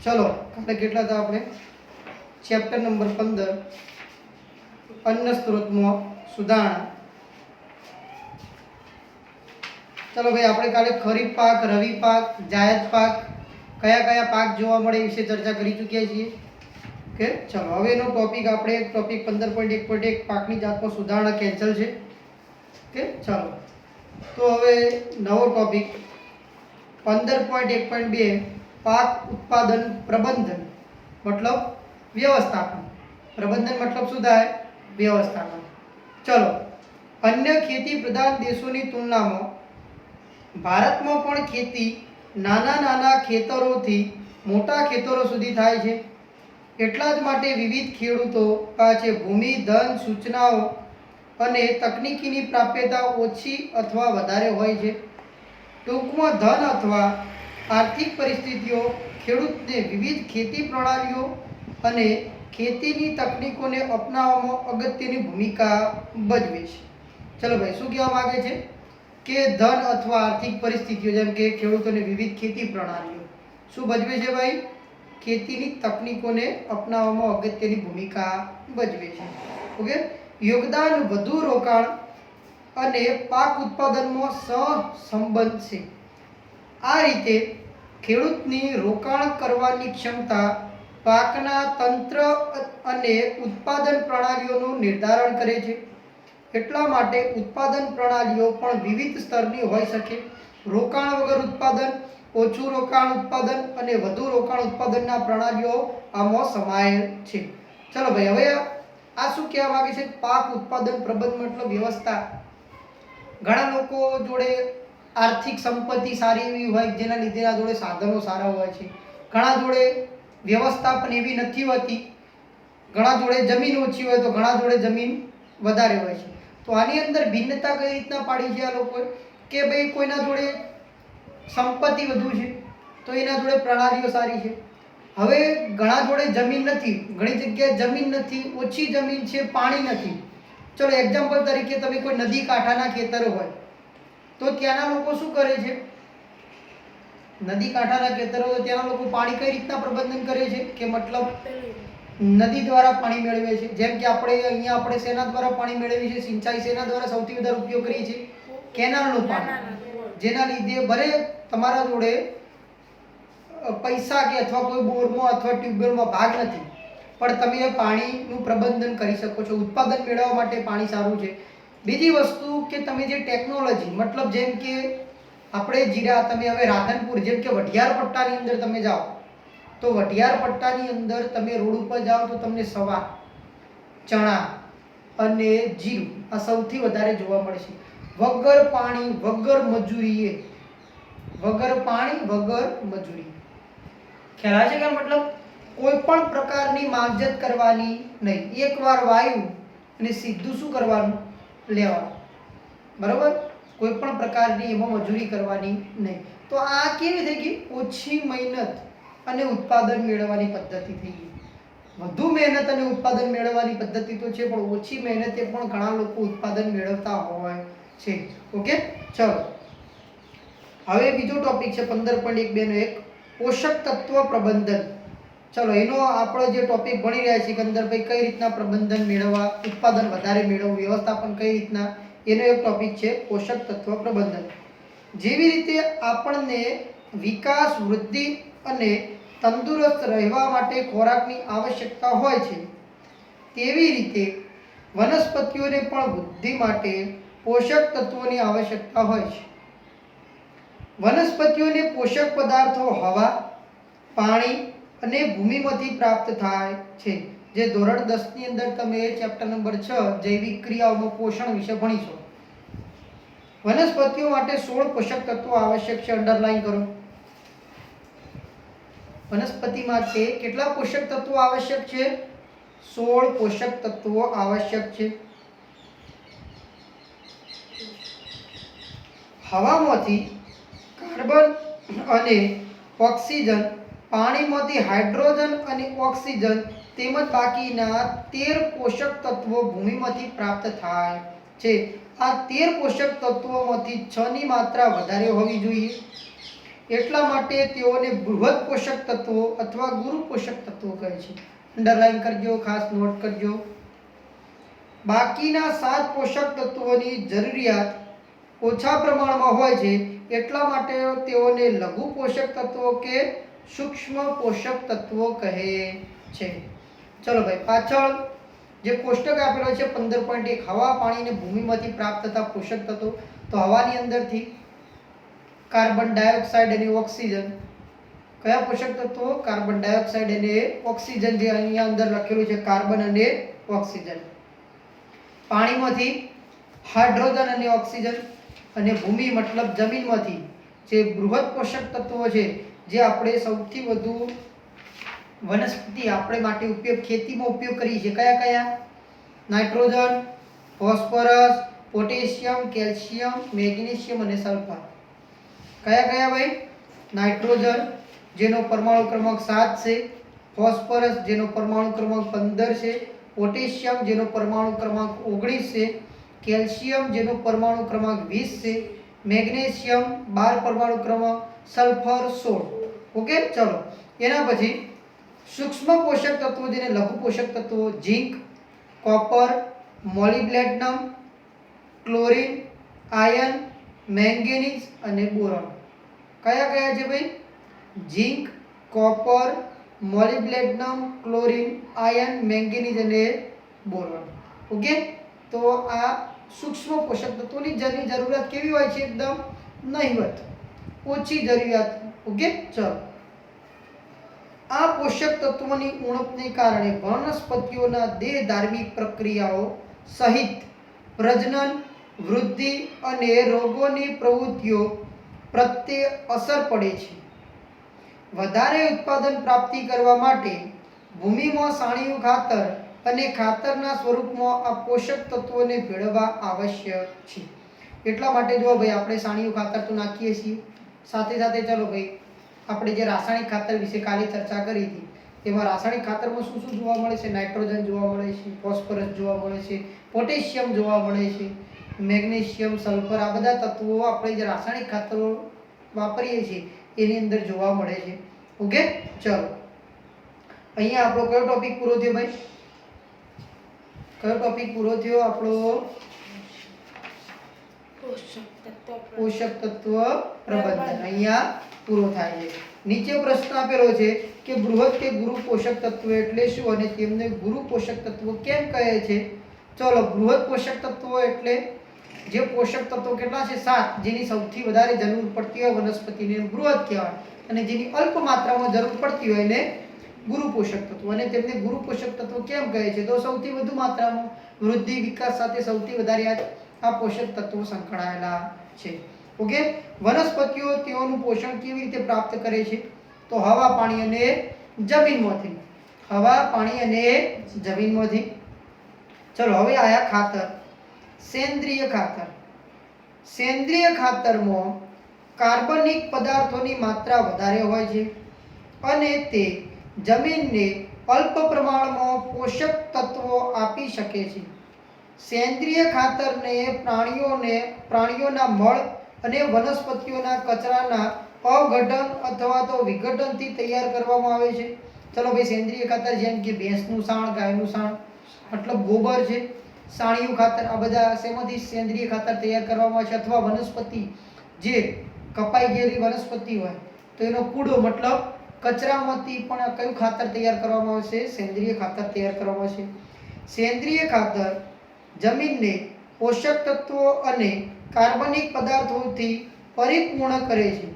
चलो આપણે કેટલા હતા આપણે ચેપ્ટર નંબર 15 અન્ન સ્ત્રોતમાં સુધારણા। चलो भाई આપણે કાલે ખરીફ પાક, રવિ પાક, જાયદ પાક કયા કયા પાક જોવા મળે એ વિશે ચર્ચા કરી ચૂક્યા છીએ। ઓકે, ચલો હવે એનો ટોપિક આપણે ટોપિક 15.1.1 પાકની જાતમાં સુધારણા કેન્સલ છે। ઓકે, ચલો તો હવે નવો ટોપિક 15.1.2 पाक उत्पादन प्रबंधन मतलब व्यवस्थापन। प्रबंधन मतलब શું થાય? વ્યવસ્થાપન। ચલો अन्य खेती प्रधान देशों तुलना में भारत में पण खेती नाना नाना खेतरों मोटा खेतरों सुधी थाय छे। એટલા જ માટે વિવિધ ખેડૂતો પાસે ભૂમિ, ધન, સૂચનાઓ અને તકનીકીની પ્રાપ્યતા ઓછી અથવા વધારે હોય છે। ટૂંકમાં ધન અથવા आर्थिक परिस्थितिओ खेडूतने विविध खेती प्रणालीओ अने खेतीनी तकनीकोने अपनाववामां अगत्यनी भूमिका भजवे छे। चलो भाई शुं कहेवा मांगे छे के धन अथवा आर्थिक परिस्थितिओ जेम के खेडूतोने विविध खेती प्रणालीओ शुं भजवे छे भाई? खेतीनी तकनीकोने अपनाववामां अगत्यनी भूमिका भजवे छे। ओके, योगदान वधु रोकाण अने पाक उत्पादनमां सहसंबंध छे। आ रीते खेडूतनी रोकाण करवानी क्षमता पाकना तंत्र अने उत्पादन प्रणालीओनुं निर्धारण करे छे। एटला माटे उत्पादन प्रणालीओ पण विविध स्तरनी होई शके। रोकाण वगर उत्पादन, ओछुं रोकाण उत्पादन अने वधु रोकाण उत्पादनना प्रणालीओ आमां समायेल छे। चलो भाई हवे आ शुं कहेवा मांगे छे? पाक उत्पादन प्रबंधन मतलब व्यवस्था। घणा लोको जोड़े आर्थिक संपत्ति सारी एवी होय जेना लीधे आ जोड़े साधनो सारा होय छे। घणा जोड़े व्यवस्थापन एवी नथी होती। घणा जोड़े जमीन ओછી होय तो घणा जोड़े जमीन વધારે होय छे। तो आनी अंदर भिन्नता कई रीतना पाड़ी छे आ लोकोए के भाई कोईना जोड़े संपत्ति वधु छे तो एना जोड़े प्रणालीओ सारी छे। हवे घणा जोड़े जमीन नथी, घणी जग्याए जमीन नथी, ओછી जमीन छे, पाणी नथी। चलो एक्जाम्पल तरीके तमे कोई नदी कांठाना खेतर होय तो ત્યાંના લોકો શું કરે છે? નદી કાંઠાના ખેતરો તો ત્યાંના લોકો પાણી કઈ રીતના પ્રબંધન કરે છે કે મતલબ નદી દ્વારા પાણી મેળવે છે। જેમ કે આપણે અહીંયા આપણે શેના દ્વારા પાણી મેળવીએ છીએ? સિંચાઈ શેના દ્વારા સૌથી વધારે ઉપયોગ કરીએ છીએ? કેનાલનું પાણી। જેના લીધે ભલે તમારા જોડે પૈસા કે અથવા કોઈ બોરમાં અથવા ટ્યુબવેલમાં ભાગ નથી પણ તમે એ પાણીનું પ્રબંધન કરી શકો છો। ઉત્પાદન મેળવવા માટે પાણી સારું છે। બીજી વસ્તુ કે તમે જે ટેકનોલોજી मतलब જેમ કે આપણે જીરા તમે હવે રાધનપુર જેમ કે વઢિયાર પટ્ટાની અંદર તમે જાઓ તો વઢિયાર પટ્ટાની અંદર તમે રોડ ઉપર જાઓ તો તમને સવા, ચણા અને જીરું આ સૌથી વધારે જોવા મળશે। વગર પાણી વગર મજૂરીએ, વગર પાણી વગર મજૂરી। ખ્યાલ આવે છે કે મતલબ કોઈ પણ પ્રકારની માવજત કરવાની નહીં। એકવાર વાયુ અને સીધું શું કરવાનું? લેવાનું। बराबर? कोई पण प्रकारनी एमां मजूरी करवानी नहीं। तो आ केवी थई गई? ओછી मेहनत अने उत्पादन मेळववानी पद्धति थई गई। વધુ મહેનત અને ઉત્પાદન મેળવવાની પદ્ધતિ તો છે પણ ઓછી મહેનતે પણ ઘણા લોકો ઉત્પાદન મેળવતા હોય છે। ઓકે, ચલો હવે બીજો ટોપિક છે 15.1 નો એક પોષક તત્વ પ્રબંધન। चलो एनो आपणो जे टॉपिक भणी रह्या छीए के अंदर भाई कई रीतना प्रबंधन मेळववा, उत्पादन वधारे मेळवવું, व्यवस्थापन कई रीतना, एनो एक टॉपिक छे पोषक तत्व प्रबंधन। जेवी रीते आपणने विकास, वृद्धि अने तंदुरस्त रहेवा माटे खोराकनी आवश्यकता होय छे तेवी रीते वनस्पतिओने पण वृद्धि माटे पोषक तत्वोनी आवश्यकता होय छे। वनस्पतिओने पोषक पदार्थो हवा, पाणी અને ભૂમિમાંથી પ્રાપ્ત થાય છે। જે ધોરણ 10 ની અંદર તમે ચેપ્ટર નંબર 6 જૈવિક ક્રિયાઓમાં પોષણ વિશે ભણીશો। વનસ્પતિઓ માટે 16 પોષક તત્વો આવશ્યક છે। અંડરલાઈન કરો। વનસ્પતિ માટે કેટલા પોષક તત્વો આવશ્યક છે? 16 પોષક તત્વો આવશ્યક છે। હવામાંથી કાર્બન અને ઓક્સિજન, પાણીમાંથી હાઇડ્રોજન અને ઓક્સિજન તેમજ બાકીના 13 પોષક તત્વો ભૂમિમાંથી પ્રાપ્ત થાય છે। આ 13 પોષક તત્વોમાંથી 6 ની માત્રા વધારે હોવી જોઈએ। એટલા માટે તેઓને બૃહદ પોષક તત્વો અથવા ગુરુ પોષક તત્વો કહે છે. અંડરલાઈન કરજો, ખાસ નોટ કરજો. બાકીના 7 પોષક તત્વોની જરૂરિયાત ઓછા પ્રમાણમાં હોય છે, એટલા માટે તેઓને લઘુ પોષક તત્વો કે સૂક્ષ્મ પોષક તત્વો કહે છે. ચલો ભાઈ, પાછળ જે કોષ્ટક આપેલો છે 15.1, હવા, પાણી અને ભૂમિમાંથી પ્રાપ્ત થતા પોષક તત્વો. તો હવાની અંદરથી કાર્બન ડાયોક્સાઇડ અને ઓક્સિજન. કયા પોષક તત્વો? કાર્બન ડાયોક્સાઇડ અને ઓક્સિજન, જે અહીંયા અંદર લખેલું છે કાર્બન અને ઓક્સિજન. પાણીમાંથી હાઇડ્રોજન અને ઓક્સિજન. અને ભૂમિ મતલબ જમીનમાંથી જે બૃહદ પોષક તત્વો છે, જે આપણે સૌથી વધુ વનસ્પતિ આપણે માટે ઉપયોગ, ખેતીમાં ઉપયોગ કરીએ છીએ, કયા કયા? Nitrogen, phosphorus, potassium, calcium, magnesium અને સલ્ફર. કયા કયા ભાઈ? નાઇટ્રોજન, જેનો પરમાણુ ક્રમાંક 7 છે, ફોસ્ફરસ, જેનો પરમાણુ ક્રમાંક 15 છે, પોટેશિયમ, જેનો પરમાણુ ક્રમાંક 19 છે, કેલ્શિયમ, જેનો પરમાણુ ક્રમાંક 20 છે, મેગ્નેશિયમ 12 પરમાણુ ક્રમાંક, સલ્ફર 16. ઓકે, ચલો એના પછી સૂક્ષ્મ પોષક તત્વો, જેને લઘુ પોષક તત્વો: zinc, copper, molybdenum, chlorine, iron, manganese અને બોરોન. કયા કયા છે ભાઈ? Zinc, copper, molybdenum, chlorine, iron, manganese અને બોરોન. ઓકે, તો આ સૂક્ષ્મ પોષક તત્વોની જરૂરિયાત કેવી હોય છે? એકદમ નહિવત, ઓછી જરૂરિયાત. ઓકે, ચલો. આ પોષક તત્વોની ઉણપને કારણે વનસ્પતિઓના દેહધાર્મિક પ્રક્રિયાઓ સહિત પ્રજનન, વૃદ્ધિ અને રોગોની પ્રવૃત્તિઓ પ્રત્યે અસર પડે છે. વધારે ઉત્પાદન પ્રાપ્તિ કરવા માટે ભૂમિમાં છાણિયું ખાતર અને ખાતરના સ્વરૂપમાં આ પોષક તત્વોને ભેળવવા આવશ્યક છે. એટલા માટે જો ભાઈ આપણે છાણિયું ખાતર તો નાખીએ છીએ, સાથે સાથે ચલો ભાઈ આપણે જે રાસાયણિક ખાતર વિશે કાલે ચર્ચા કરી હતી, તેમાં રાસાયણિક ખાતરમાં શું શું જોવા મળે છે? નાઇટ્રોજન જોવા મળે છે, ફોસ્ફરસ જોવા મળે છે, પોટેશિયમ જોવા મળે છે, મેગ્નેશિયમ, સલ્ફર. આ બધા તત્વો આપણે જે રાસાયણિક ખાતરો વાપરીએ છીએ એની અંદર જોવા મળે છે. ઓકે, ચલો અહીંયા આપણો કયો ટોપિક પૂરો થયો ભાઈ? કયો ટોપિક પૂરો થયો આપણો? પોષક તત્વ પ્રબંધન અહીંયા પૂરો થાય છે. નીચે પ્રશ્ન આપેલો છે કે બૃહદ કે ગુરુ પોષક તત્વ એટલે શું અને તેમને ગુરુ પોષક તત્વ કેમ કહે છે? ચલો, બૃહદ પોષક તત્વો એટલે જે પોષક તત્વો કેટલા છે? 7, જેની સૌથી વધારે જરૂર પડતી હોય વનસ્પતિને બૃહદ કહેવાય, અને જેની અલ્પ માત્રામાં જરૂર પડતી હોય એને ગુરુ પોષક તત્વો. અને તેમને ગુરુ પોષક તત્વો કેમ કહે છે? તો સૌથી વધુ માત્રામાં વૃદ્ધિ, વિકાસ સાથે સૌથી વધારે આ પોષક તત્વો સંકળાયેલા છે. ઓકે, વનસ્પતિઓ તેઓનું પોષણ કેવી રીતે પ્રાપ્ત કરે છે? તો હવા, પાણી અને જમીનમાંથી. હવા, પાણી અને જમીનમાંથી. ચલો હવે આયા ખાતર. સેન્દ્રિય ખાતર. સેન્દ્રિય ખાતરમાં કાર્બનિક પદાર્થોની માત્રા વધારે હોય છે અને તે જમીનને અલ્પ પ્રમાણમાં પોષક તત્વો આપી શકે છે. સેન્દ્રિય ખાતરને પ્રાણીઓના મળ અને વનસ્પતિઓના કચરાના અવઘટન અથવા તો વિઘટનથી તૈયાર કરવામાં આવે છે. ચલો ભાઈ, સેન્દ્રિય ખાતર જેમ કે ભેંસનું છાણ, ગાયનું છાણ, મતલબ ગોબર છે, છાણિયું ખાતર, આ બધા શેમાંથી સેન્દ્રિય ખાતર તૈયાર કરવામાં આવે છે. અથવા વનસ્પતિ જે કપાઈ ગયેલી વનસ્પતિ હોય તો એનો કૂડો મતલબ કચરામાંથી પણ કયું ખાતર તૈયાર કરવામાં આવશે? સેન્દ્રિય ખાતર તૈયાર કરવામાં આવશે. સેન્દ્રિય ખાતર જમીનને પોષક તત્વો અને કાર્બનિક પદાર્થોથી પરિપૂર્ણ કરે છે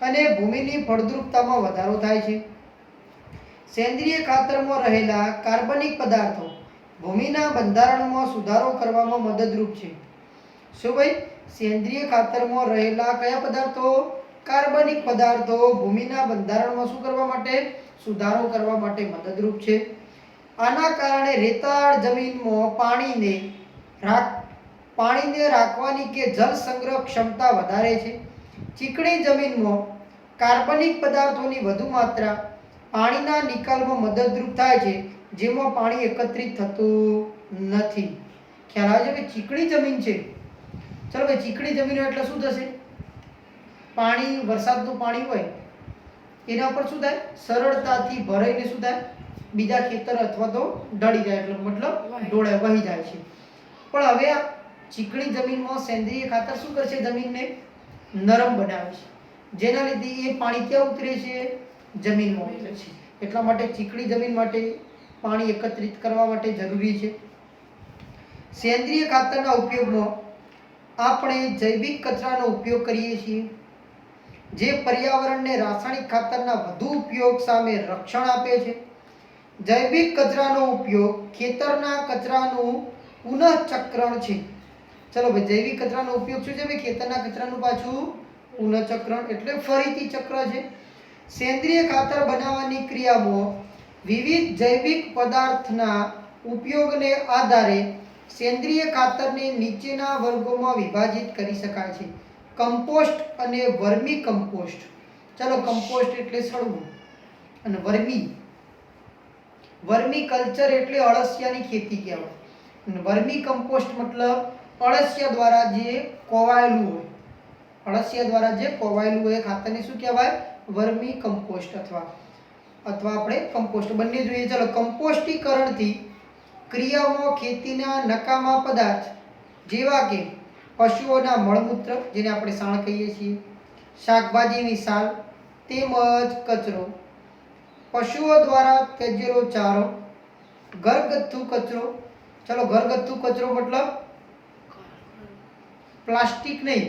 અને ભૂમિની ફળદ્રુપતામાં વધારો થાય છે. સેન્દ્રિય ખાતરમાં રહેલા કાર્બનિક પદાર્થો ભૂમિના બંધારણમાં સુધારો કરવામાં મદદરૂપ છે. શું ભાઈ? સેન્દ્રિય ખાતરમાં રહેલા કયા પદાર્થો? કાર્બનિક પદાર્થો ભૂમિના બંધારણમાં શું કરવા માટે? સુધારો કરવા માટે મદદરૂપ છે. આના કારણે રેતાળ જમીનમાં પાણીને રાખવાની કે જળ સંગ્રહ ક્ષમતા વધારે છે. ચીકણી જમીનમાં કાર્બનિક પદાર્થોની વધુ માત્રા પાણીના નિકાલમાં મદદરૂપ થાય છે, જેમાં પાણી એકત્રિત થતું નથી. ખ્યાલ આવે છે કે ચીકણી જમીન છે? ચલો ભાઈ, ચીકણી જમીન એટલે શું થશે? પાણી, વરસાદનું પાણી હોય એના પર શું થાય, સરળતાથી ભરાઈને શું થાય, બીજા ખેતર અથવા તો ઢળી જાય, એટલે મતલબ ઢોળાય, વહી જાય છે. પણ હવે આ ચીકણી જમીનમાં સેન્દ્રિય ખાતર શું કરશે, જમીનને નરમ બનાવે છે, જેના લીધે એ પાણી ક્યાં ઉતરે છે, જમીનમાં ઉતરે છે. એટલા માટે ચીકણી જમીન માટે પાણી એકત્રિત કરવા માટે જરૂરી છે. સેન્દ્રિય ખાતરના ઉપયોગમાં આપણે જૈવિક કચરાનો ઉપયોગ કરીએ છીએ, જે પર્યાવરણને રાસાયણિક ખાતરના વધુ ઉપયોગ સામે રક્ષણ આપે છે. જૈવિક કચરાનો ઉપયોગ ખેતરના કચરાનું પુનઃચક્રણ છે. ચલો ભાઈ, જૈવિક કચરાનો ઉપયોગ શું છે ભાઈ, ખેતરના કચરાનું પાછું પુનઃચક્રણ, એટલે ફરીથી ચક્ર છે. સેન્દ્રિય ખાતર બનાવવાની ક્રિયામાં વિવિધ જૈવિક પદાર્થના ઉપયોગને આધારે સેન્દ્રિય ખાતરને નીચેના વર્ગોમાં વિભાજિત કરી શકાય છે. કમ્પોસ્ટ અને વર્મી કમ્પોસ્ટ. ચલો, કમ્પોસ્ટ એટલે સડવું, અને વર્મી કલ્ચર એટલે અળસિયાની ખેતી કહેવાય. અને વર્મી કમ્પોસ્ટ મતલબ અળસિયા દ્વારા જે કોવાયેલું હોય, અળસિયા દ્વારા જે કોવાયેલું હોય ખાતરને શું કહેવાય, વર્મી કમ્પોસ્ટ અથવા આપણે કમ્પોસ્ટ, બંને જોઈએ. ચલો, કમ્પોસ્ટીકરણથી ક્રિયામાં ખેતીના નકામા પદાર્થ જેવા કે પશુઓના મળમૂત્ર, જેને આપણે સાણ કહીએ છીએ, શાકભાજીની સાલ તેમજ કચરો, પશુઓ દ્વારા ત્યજેલો ચારો, ઘરગથ્થુ કચરો. ચલો, ઘરગથ્થુ કચરો મતલબ પ્લાસ્ટિક નહીં,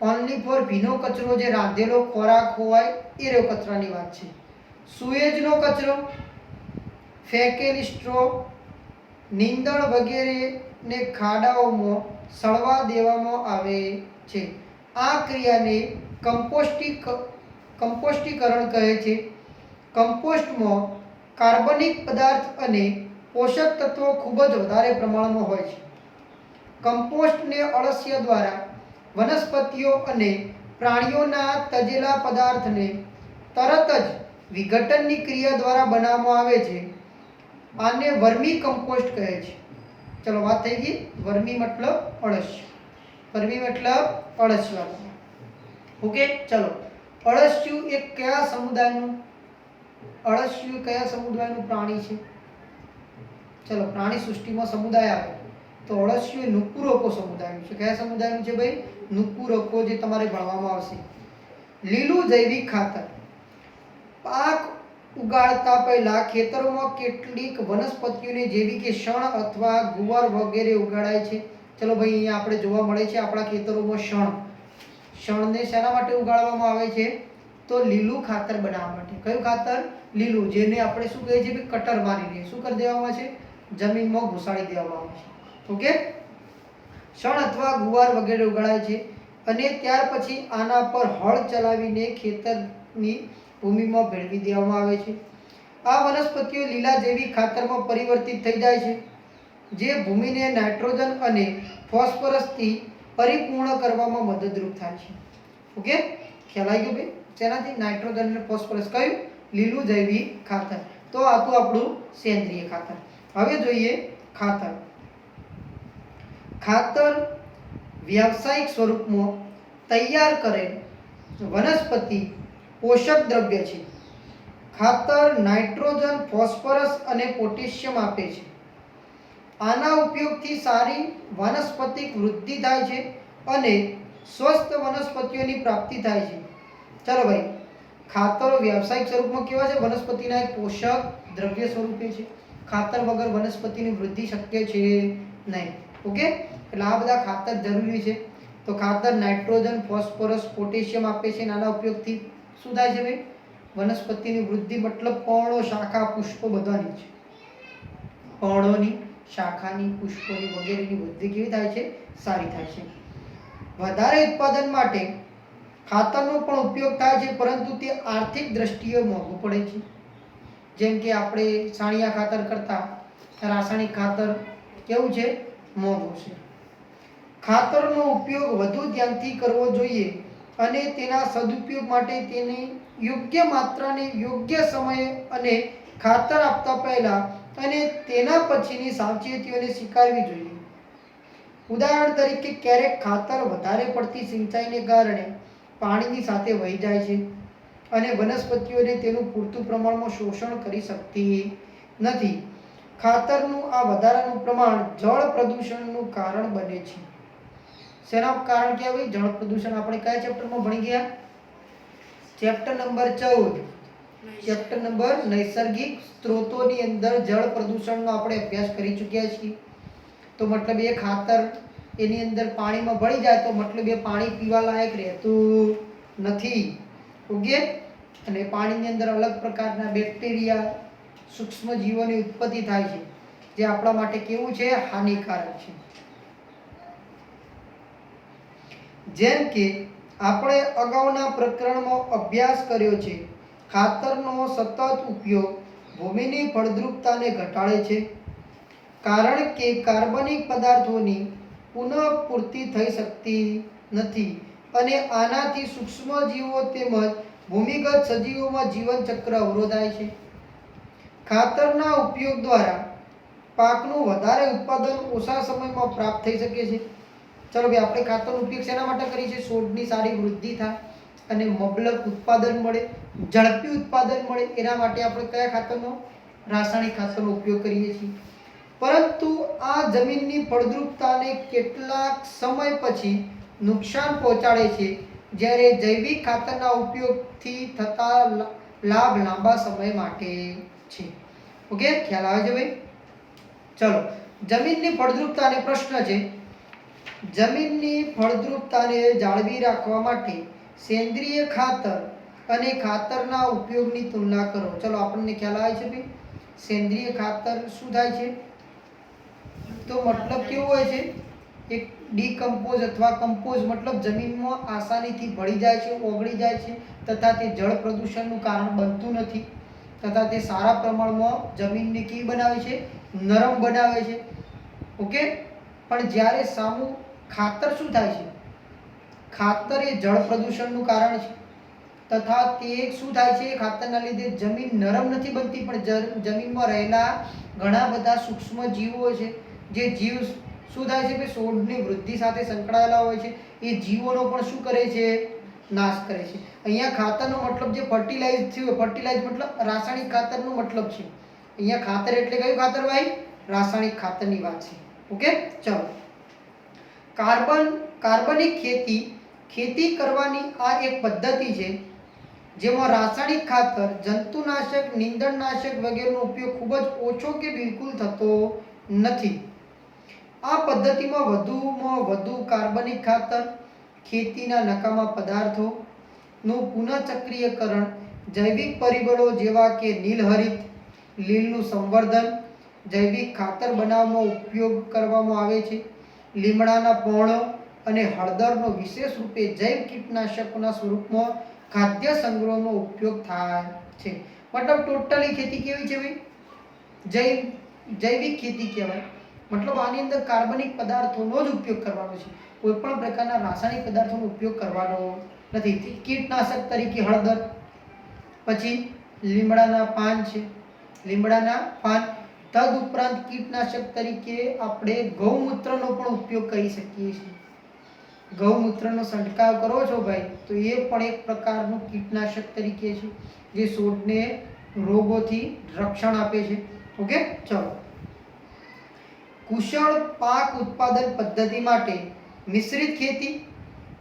ઓનલી ફોર ભીનો કચરો, જે રાંધેલો ખોરાક હોય એ રહ્યો કચરાની વાત છે. સુએજનો કચરો, ફેંકેલી સ્ટ્રો, નીંદણ વગેરેને ખાડાઓમાં સળવા દેવામાં આવે છે. આ ક્રિયાને કમ્પોસ્ટીકરણ કહે છે. કમ્પોસ્ટમાં કાર્બનિક પદાર્થ અને પોષક તત્વો ખૂબ જ વધારે પ્રમાણમાં હોય છે. કમ્પોસ્ટને અળસિયા દ્વારા વનસ્પતિઓ અને પ્રાણીઓના તજેલા પદાર્થને તરત જ વિઘટનની ક્રિયા દ્વારા બનાવવામાં આવે છે. આને વર્મી કમ્પોસ્ટ કહે છે. ચલો, વાત થઈ ગઈ. વર્મી મતલબ અળસિયું, વર્મી મતલબ અળસિયા. ઓકે, ચલો. અળસિયું એક કયા સમુદાયનું પ્રાણી છે? ચલો, પ્રાણી સૃષ્ટિમાં સમુદાય આવે તો અળસિયું એ નુપુરકો સમુદાયનું છે. કયા સમુદાયનું છે ભાઈ? નુપુરકો, જે તમારે ભણવામાં આવશે. લીલું જૈવિક ખાતર. પાક ઉગાડતા પહેલા ખેતરોમાં કેટલીક વનસ્પતિઓને જેવી કે શણ અથવા ગુવાર વગેરે ઉગાડાય છે. ચલો ભાઈ, અહીંયા આપણે જોવા મળે છે આપણા ખેતરોમાં શણને શેના માટે ઉગાડવામાં આવે છે? તો લીલું ખાતર બનાવવા માટે. કયું ખાતર? લીલું, જેને આપણે શું કહીએ છીએ? કટર મારીને શું કરી દેવામાં છે? જમીનમાં ઘુસાડી દેવામાં આવે છે. ઓકે, શણ અથવા ગુવાર વગેરે ઉગાડાય છે, અને ત્યાર પછી આના પર હળ ચલાવીને ખેતરની ભૂમિમાં ભેળવી દેવામાં આવે છે. આ વનસ્પતિઓ લીલા જૈવિક ખાતરમાં પરિવર્તિત થઈ જાય છે, જે ભૂમિને નાઇટ્રોજન અને ફોસ્ફરસથી પરિપૂર્ણ કરવામાં મદદરૂપ થાય છે. ઓકે, ખ્યાલ આવી ગયો ભાઈ? શેનાથી? નાઇટ્રોજન અને ફોસ્ફરસ. કયું? લીલું જૈવિક ખાતર. તો આ તો આપણું સેન્દ્રિય ખાતર. હવે જોઈએ ખાતર. ખાતર વ્યાવસાયિક સ્વરૂપમાં તૈયાર કરેલ વનસ્પતિ પોષક દ્રવ્ય છે. ખાતર નાઇટ્રોજન, ફોસ્ફરસ અને પોટેશિયમ આપે છે. આના ઉપયોગથી સારી વાનસ્પતિક વૃદ્ધિ થાય છે અને સ્વસ્થ વનસ્પતિઓની પ્રાપ્તિ થાય છે. ચાલો ભાઈ, ખાતરો વ્યાવસાયિક સ્વરૂપમાં કેવા છે? વનસ્પતિના એક પોષક દ્રવ્ય સ્વરૂપે છે. ખાતર વગર વનસ્પતિની વૃદ્ધિ શક્ય છે નહીં. ઓકે, એટલે આ બધા ખાતર જરૂરી છે. તો ખાતર નાઇટ્રોજન, ફોસ્ફરસ, પોટેશિયમ આપે છે. નાના ઉપયોગથી શું થાય છે ભાઈ? વનસ્પતિની વૃદ્ધિ, મતલબ પર્ણો, શાખા, પુષ્પો બધાની છે. પર્ણોની, શાખાની, પુષ્પોની વગેરેની વૃદ્ધિ કેવી થાય છે? સારી થાય છે. વધારે ઉત્પાદન માટે ખાતરનો પણ ઉપયોગ થાય છે, પરંતુ તે આર્થિક દ્રષ્ટિએ મોંઘું પડે છે. જેમ કે આપણે છાણિયા ખાતર કરતાં રાસાયણિક ખાતર કેવું છે? મોંઘું છે. ખાતરનો ઉપયોગ વધુ ધ્યાનથી કરવો જોઈએ અને તેના સદુપયોગ માટે તેની યોગ્ય માત્રાને યોગ્ય સમયે અને ખાતર આપતા પહેલા અને તેના પછીની સાવચેતીઓને સ્વીકારવી જોઈએ. ઉદાહરણ તરીકે, ક્યારેક ખાતર વધારે પડતી સિંચાઈને કારણે પાણીની સાથે વહી જાય છે અને વનસ્પતિઓને તેનું પૂરતું પ્રમાણમાં શોષણ કરી શકતી નથી. ખાતરનું આ વધારાનું પ્રમાણ જળ પ્રદૂષણનું કારણ બને છે. શેના કારણ કહેવાય? જળ પ્રદૂષણ. આપણે કયા ચેપ્ટરમાં ભણી ગયા? Chapter number 14. ચેપ્ટર નંબર નૈસર્ગિક સ્ત્રોતોની અંદર જળ પ્રદૂષણનો આપણે અભ્યાસ કરી ચૂક્યા છીએ. તો મતલબ એ ખાતર એની અંદર પાણીમાં ભળી જાય તો મતલબ એ પાણી પીવા લાયક રહેતું નથી. ઓકે, અને પાણીની અંદર અલગ પ્રકારના બેક્ટેરિયા, સૂક્ષ્મ જીવોની ઉત્પત્તિ થાય છે જે આપણા માટે કેવું છે? હાનિકારક છે. જેમ કે આપણે અગાઉના પ્રકરણમાં અભ્યાસ કર્યો છે, ખાતરનો સતત ઉપયોગ ભૂમિની ફળદ્રુપતાને ઘટાડે છે કારણ કે કાર્બનિક પદાર્થોની પુનઃપૂર્તિ થઈ શકતી નથી અને આનાથી સૂક્ષ્મજીવો તેમજ ભૂમિગત સજીવોમાં જીવન ચક્ર અવરોધાય છે. ખાતરના ઉપયોગ દ્વારા પાકનું વધારે ઉત્પાદન ઓછા સમયમાં પ્રાપ્ત થઈ શકે છે. ચલો ભાઈ, આપણે ખાતરનો ઉપયોગ શેના માટે કરીએ છીએ? છોડની સારી વૃદ્ધિ થાય અને મબલક ઉત્પાદન મળે, ઝડપી ઉત્પાદન મળે, એના માટે આપણે કયા ખાતરનો? રાસાયણિક ખાતરનો ઉપયોગ કરીએ છીએ. પરંતુ આ જમીનની ફળદ્રુપતાને કેટલાક સમય પછી નુકસાન પહોંચાડે છે, જ્યારે જૈવિક ખાતરના ઉપયોગથી થતા લાભ લાંબા સમય માટે છે. ઓકે, ખ્યાલ આવે છે ભાઈ? ચલો, જમીનની ફળદ્રુપતાને પ્રશ્ન છે, જમીનની ફળદ્રુપતાને જાળવી રાખવા માટે સેન્દ્રિય ખાતર અને ખાતરના ઉપયોગની તુલના કરો. ચલો, આપણને ખ્યાલ આવે છે ભાઈ? સેન્દ્રિય ખાતર શું થાય છે? તો મતલબ કેવું હોય છે? એક ડીકમ્પોઝ અથવા કમ્પોઝ, મતલબ જમીનમાં આસાનીથી ભળી જાય છે, ઓગળી જાય છે તથા તે જળ પ્રદૂષણનું કારણ બનતું નથી તથા તે સારા પ્રમાણમાં જમીનને કેવી બનાવે છે? નરમ બનાવે છે. ઓકે, પણ જ્યારે સામું ખાતર શું થાય છે? ખાતર એ જળ પ્રદૂષણનું કારણ છે તથા તે શું થાય છે? ખાતરના લીધે જમીન નરમ નથી બનતી, પણ જમીનમાં રહેલા ઘણા બધા સૂક્ષ્મ જીવો છે, જે જીવ શું થાય છે કે છોડની વૃદ્ધિ સાથે સંકળાયેલા હોય છે, એ જીવોનો પણ શું કરે છે? નાશ કરે છે. અહીંયા ખાતરનો મતલબ જે ફર્ટિલાઇઝ થયું, ફર્ટિલાઇઝ મતલબ રાસાયણિક ખાતરનો મતલબ છે. અહીંયા ખાતર એટલે કયું ખાતર ભાઈ? રાસાયણિક ખાતરની વાત છે. ઓકે, ચલો, કાર્બનિક ખેતી કરવાની આ એક પદ્ધતિ છે જેમાં રાસાયણિક ખાતર, જંતુનાશક, નીંદણનાશક વગેરેનો ઉપયોગ ખૂબ જ ઓછો કે બિલકુલ થતો નથી. આ પદ્ધતિમાં વધુમાં વધુ કાર્બનિક ખાતર, ખેતીના નકામા પદાર્થોનું પુનઃચક્રીયકરણ, જૈવિક પરિબળો જેવા કે નીલહરિત, લીલનું સંવર્ધન, જૈવિક ખાતર બનાવવામાં ઉપયોગ કરવામાં આવે છે. લીમડાના પર્ણો અને હળદરનો વિશેષ રૂપે જૈવ કીટનાશકોના સ્વરૂપમાં ખાદ્ય સંગ્રહનો ઉપયોગ થાય છે. મતલબ ટોટલી ખેતી કેવી છે ભાઈ? જૈવિક ખેતી કહેવાય. મતલબ આની અંદર કાર્બનિક પદાર્થોનો જ ઉપયોગ કરવાનો છે, કોઈ પણ પ્રકારના રાસાયણિક પદાર્થોનો ઉપયોગ કરવાનો નથી. કીટનાશક તરીકે હળદર, પછી લીમડાના પાન છે, લીમડાના પાન. તદ ઉપરાંત કીટનાશક તરીકે આપણે ગૌમૂત્રનો પણ ઉપયોગ કરી શકીએ છીએ. ગૌમૂત્રનો છંટકાવ કરો છો ભાઈ, તો એ પણ એક પ્રકારનું કીટનાશક તરીકે છે જે છોડને રોગોથી રક્ષણ આપે છે. ઓકે, ચલો, કુશળ પાક ઉત્પાદન પદ્ધતિ માટે મિશ્રિત ખેતી,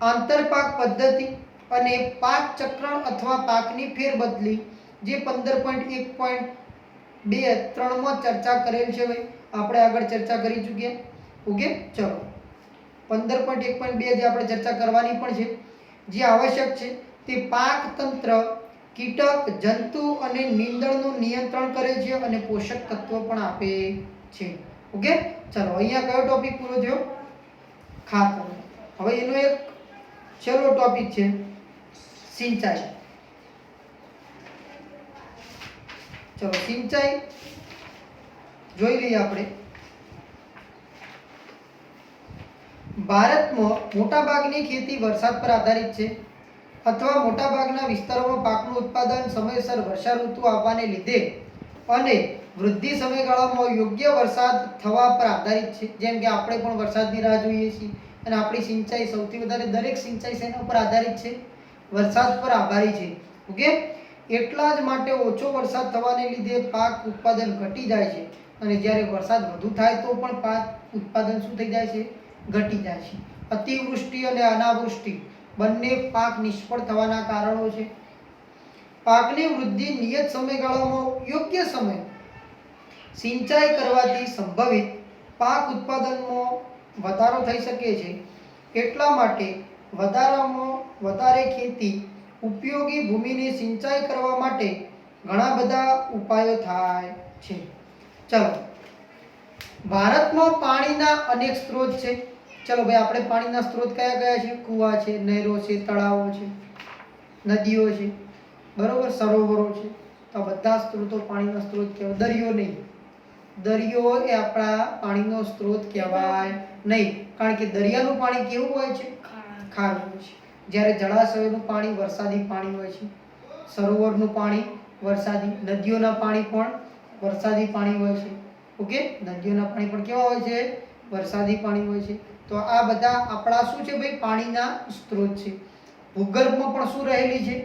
આંતરપાક પદ્ધતિ અને પાક ચક્રણ અથવા પાકની ફેરબદલી જે 15.1.2.3 માં ચર્ચા કરેલ છે ભાઈ, આપણે આગળ ચર્ચા કરી ચૂક્યા. ઓકે, ચલો, 15.1.2 જે આપણે ચર્ચા કરવાની પણ છે, જે આવશ્યક છે તે પાક તંત્ર, કીટક, જંતુ અને નીંદણનું નિયંત્રણ કરે છે અને પોષક તત્વો પણ આપે છે. ઓકે, ચલો, અહીંયા કયો ટોપિક પૂરો થયો? ખાતર. હવે એનો એક છેલ્લો ટોપિક છે સિંચાઈ. ચલો, સિંચાઈ જોઈ લઈએ આપણે. ભારતમાં મોટાભાગની ખેતી વરસાદ પર આધારિત છે અથવા મોટાભાગના વિસ્તારોમાં પાકનું ઉત્પાદન સમયસર વર્ષા ઋતુ આવવાને લીધે અને વૃદ્ધિ સમયગાળામાં યોગ્ય વરસાદ થવા પર આધારિત છે. જેમ કે આપણે પણ વરસાદની રાહ જોઈએ છીએ અને આપણી સિંચાઈ સૌથી વધારે, દરેક સિંચાઈ શેના ઉપર આધારિત છે? વરસાદ પર આભારી છે. ઓકે, એટલા જ માટે ઓછો વરસાદ થવાને લીધે પાક ઉત્પાદન ઘટી જાય છે અને જ્યારે વરસાદ વધુ થાય તો પણ પાક ઉત્પાદન શું થઈ જાય છે? ઘટી જાય છે. અતિવૃષ્ટિ અને અનાવૃષ્ટિ બંને પાક નિષ્ફળ થવાના કારણો છે. પાકની વૃદ્ધિ નિયત સમયગાળામાં યોગ્ય સમય સિંચાઈ કરવાથી સંભવિત પાક ઉત્પાદનમાં વધારો થઈ શકે છે. એટલા માટે વધારામાં વધારે ખેતી ઉપયોગી ભૂમિની સિંચાઈ કરવા માટે ઘણા બધા ઉપાયો થાય છે. ચલો, ભારતમાં પાણીના અનેક સ્ત્રોત છે. ચલો ભાઈ, આપણે પાણીના સ્ત્રોત કયા કયા છે? કૂવા છે, નહેરો છે, તળાવો છે, નદીઓ છે, બરોબર, સરોવરો છે. તો આ બધા સ્ત્રોતો પાણીના સ્ત્રોત કહેવાય. દરિયો નહીં, દરિયો એ આપણા પાણીનો સ્ત્રોત કહેવાય નહીં, કારણ કે દરિયાનું પાણી કેવું હોય છે? ખારું હોય છે. જ્યારે જળાશયોનું પાણી વરસાદી પાણી હોય છે, સરોવરનું પાણી વરસાદી, નદીઓના પાણી પણ વરસાદી પાણી હોય છે. ઓકે, નદીઓના પાણી પણ કેવા હોય છે? વરસાદી પાણી હોય છે. તો આ બધા આપણા શું છે ભાઈ? પાણીના સ્ત્રોત છે. ભૂગર્ભમાં પણ શું રહેલી છે?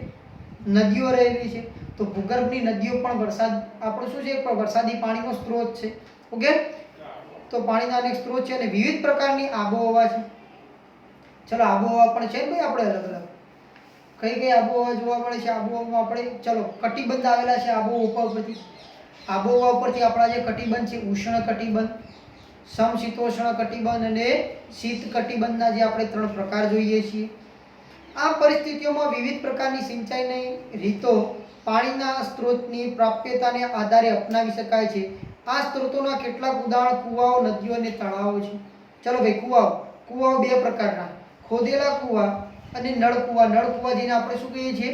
નદીઓ રહેલી છે. તો ભૂગર્ભની નદીઓ પણ વરસાદ આપણો શું છે? વરસાદી પાણીનો સ્ત્રોત છે. ઓકે, તો પાણીના અનેક સ્ત્રોત છે અને વિવિધ પ્રકારની આબોહવા છે. ચલો, આબોહવા પણ છે ભાઈ આપણે અલગ અલગ. કઈ કઈ આબોહવા જોવા મળે છે? આબોહવામાં આપણે ચલો કટિબંધ આવેલા છે આબોહવા ઉપરથી. આબોહવા ઉપરથી આપણા જે કટિબંધ છે, ઉષ્ણ કટિબંધ, સમશીતોષ્ણ કટિબંધ અને શીત કટિબંધના જે આપણે 3 પ્રકાર જોઈએ છીએ. આ પરિસ્થિતિઓમાં વિવિધ પ્રકારની સિંચાઈની રીતો પાણીના સ્ત્રોતની પ્રાપ્યતાને આધારે અપનાવી શકાય છે. આ સ્ત્રોતોના કેટલાક ઉદાહરણ કૂવાઓ, નદીઓ અને તળાવો છે. ચલો ભાઈ, કૂવાઓ. કૂવાઓ 2 પ્રકારના, ખોદેલા કૂવા અને નળ કૂવા. નળ કૂવા જેને આપણે શું કહીએ છીએ?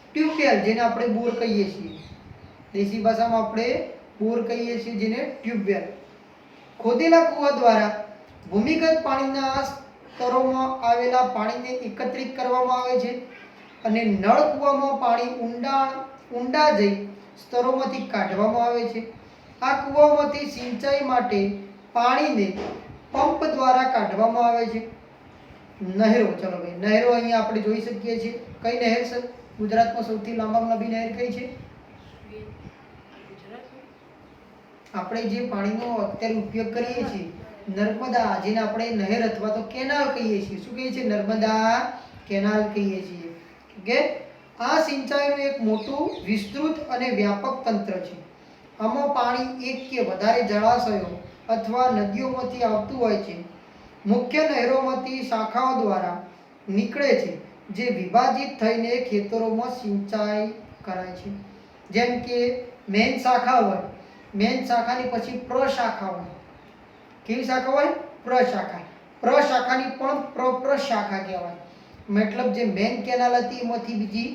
ટ્યુબવેલ, જેને આપણે બોર કહીએ છીએ. દેશી ભાષામાં આપણે બોર કહીએ છીએ, જેને ટ્યુબવેલ. ખોદેલા કૂવા દ્વારા ભૂમિગત પાણીના સ્તરોમાં આવેલા પાણીને એકત્રિત કરવામાં આવે છે અને નળ કૂવામાં પાણી ઊંડા જઈ સ્તરોમાંથી કાઢવામાં આવે છે. આ કૂવામાંથી સિંચાઈ માટે પાણીને પંપ દ્વારા કાઢવામાં આવે છે. નહેરો. ચલો ભાઈ, નહેરો અહીંયા આપણે જોઈ શકીએ છીએ. કઈ નહેર છે ગુજરાતમાં સૌથી લાંબામાં લાંબી નહેર કઈ છે? આપણે જે પાણીનો અત્યારે ઉપયોગ કરીએ છીએ, નર્મદા, જેને આપણે નહેર અથવા તો કેનાલ કહીએ છીએ. શું કહીએ છીએ? નર્મદા કેનાલ કહીએ છીએ. ઓકે, આ સિંચાઈનું એક મોટું, વિસ્તૃત અને વ્યાપક તંત્ર છે. આમાં પાણી એક કે વધારે જળાશયો અથવા નદીઓમાંથી આવતું હોય છે. મુખ્ય નહેરોમાંથી શાખાઓ દ્વારા નીકળે છે, જે વિભાજિત થઈને ખેતરોમાં સિંચાઈ કરાય છે. જેમ કે મેઇન શાખા હોય, મેઇન શાખાની પછી પ્રશાખા હોય. કેવી શાખા હોય? પ્રશાખા. પ્રશાખાની પણ પ્રશાખા કહેવાય. મતલબ જે મેઇન કેનાલ હતી એમાંથી બીજી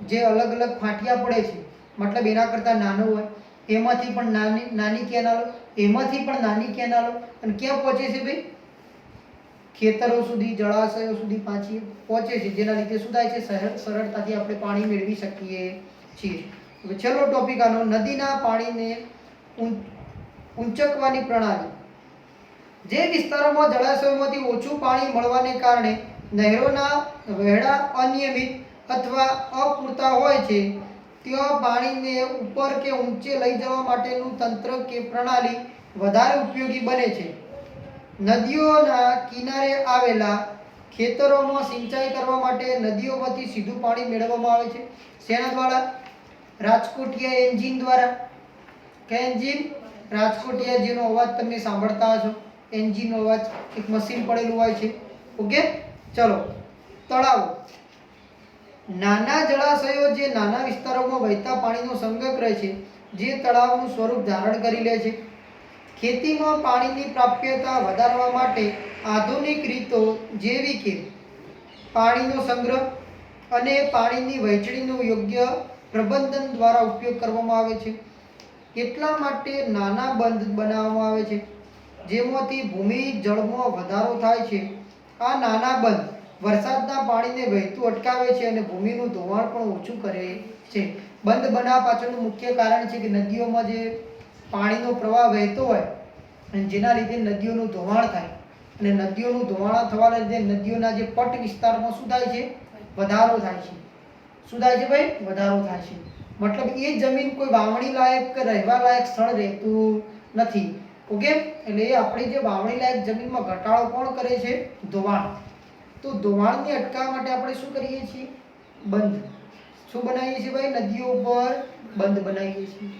જે અલગ અલગ ફાંટિયા પડે છે, મતલબ એના કરતાં નાનો હોય, એમાંથી પણ નાની કેનાલો, એમાંથી પણ નાની કેનાલો, અને ક્યાં પહોંચે છે ભાઈ? ખેતરો સુધી, જળાશયો સુધી પહોંચે છે, જેના લીધે શું થાય છે? સરળતાથી આપણે પાણી મેળવી શકીએ છીએ. હવે છેલ્લો ટોપિક આનો, નદીના પાણીને ઊંચકવાની પ્રણાલી. જે વિસ્તારોમાં જળાશયોમાંથી ઓછું પાણી મળવાને કારણે નહેરોના વહેડા અનિયમિત અથવા અપૂરતા હોય છે, ત્યાં પાણીને ઉપર કે ઊંચે લઈ જવા માટેનું તંત્ર કે પ્રણાલી વધારે ઉપયોગી બને છે. નદીઓના કિનારે આવેલા ખેતરોમાં સિંચાઈ કરવા માટે નદીઓમાંથી સીધું પાણી મેળવવામાં આવે છે. શેના દ્વારા? રાજકોટિયા એન્જિન દ્વારા. કયા એન્જિન? રાજકોટિયા, જેનો અવાજ તમે સાંભળતા હશો. એન્જિનનો અવાજ, એક મશીન પડેલું હોય છે. ઓકે, ચલો, તળાવો. નાના જળાશયો જે નાના વિસ્તારોમાં વહેતા પાણીનો સંગ્રહ છે, જે તળાવનું સ્વરૂપ ધારણ કરી લે છે. ખેતીમાં પાણીની પ્રાપ્યતા વધારવા માટે આધુનિક રીતો જેવી કે પાણીનો સંગ્રહ અને પાણીની વહેંચણીનું યોગ્ય પ્રબંધન દ્વારા ઉપયોગ કરવામાં આવે છે. એટલા માટે નાના બંધ બનાવવામાં આવે છે, જેમાંથી ભૂમિ જળમાં વધારો થાય છે. આ નાના બંધ વરસાદના પાણીને વહેતું અટકાવે છે અને ભૂમિનું ધોવાણ પણ ઓછું કરે છે. બંધ બનાવવા પાછળનું મુખ્ય કારણ છે કે નદીઓમાં જે પાણીનો પ્રવાહ વહેતો હોય અને જેના લીધે નદીઓનું ધોવાણ થાય, અને નદીઓનું ધોવાણ થવાના લીધે નદીઓના જે પટ વિસ્તારમાં શું થાય છે? વધારો થાય છે. શું થાય છે ભાઈ? વધારો થાય છે. મતલબ એ જમીન કોઈ વાવણી લાયક કે રહેવા લાયક સ્થળ રહેતું નથી. ઓકે, એટલે એ આપણી જે વાવણી લાયક જમીનમાં ઘટાડો કોણ કરે છે? ધોવાણ. તો ધોવાણને અટકાવવા માટે આપણે શું કરીએ છીએ? બંધ. શું બનાવીએ છીએ ભાઈ? નદીઓ ઉપર બંધ બનાવીએ છીએ.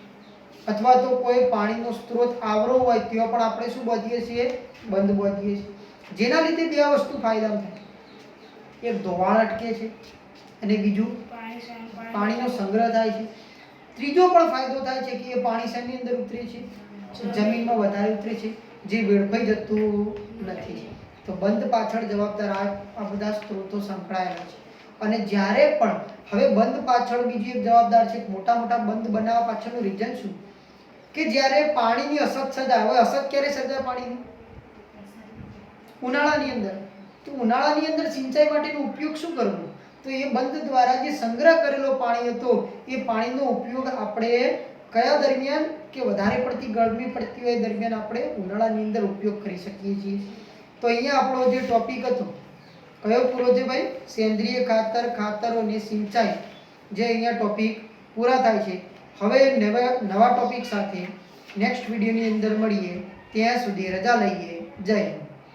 અથવા તો કોઈ પાણીનો સ્ત્રોત આવરો હોય ત્યાં પણ આપણે શું બાંધીએ છીએ? બંધ બાંધીએ છીએ. જેના લીધે બે વસ્તુ ફાયદા થાય. એક ધોવાણ અટકે છે અને બીજું પાણીનો સંગ્રહ થાય છે. ત્રીજો પણ ફાયદો થાય છે કે એ પાણી શેની અંદર ઉતરે છે? જમીનમાં વધારે ઉતરે છે, જે વેડફાઈ જતું નથી. તો બંધ પાછળ જવાબદાર આ બધા સ્ત્રોતો સંકળાયેલા છે. અને જ્યારે પણ હવે બંધ પાછળ બીજી એક જવાબદાર છે, મોટા મોટા બંધ બનાવવા પાછળનું રીઝન શું? કે જ્યારે પાણીની અછત સર્જાય. હવે અછત ક્યારે સર્જાય પાણીની? ઉનાળાની અંદર. તો ઉનાળાની અંદર સિંચાઈ માટેનો ઉપયોગ શું કરવો? તો એ બંધ દ્વારા જે સંગ્રહ કરેલો પાણી હતો એ પાણીનો ઉપયોગ આપણે કયા દરમિયાન કે વધારે પડતી ગરમી પડતી હોય દરમિયાન આપણે ઉનાળાની અંદર ઉપયોગ કરી શકીએ છીએ. તો અહીંયા આપણો જે ટોપિક હતો કયો પૂરો છે ભાઈ? સેન્દ્રિય ખાતર, ખાતરો અને સિંચાઈ. જે અહીંયા ટોપિક પૂરા થાય છે. હવે નવા ટોપિક સાથે નેક્સ્ટ વિડીયોની અંદર મળીએ. ત્યાં સુધી રજા લઈએ. જય હિન્દ.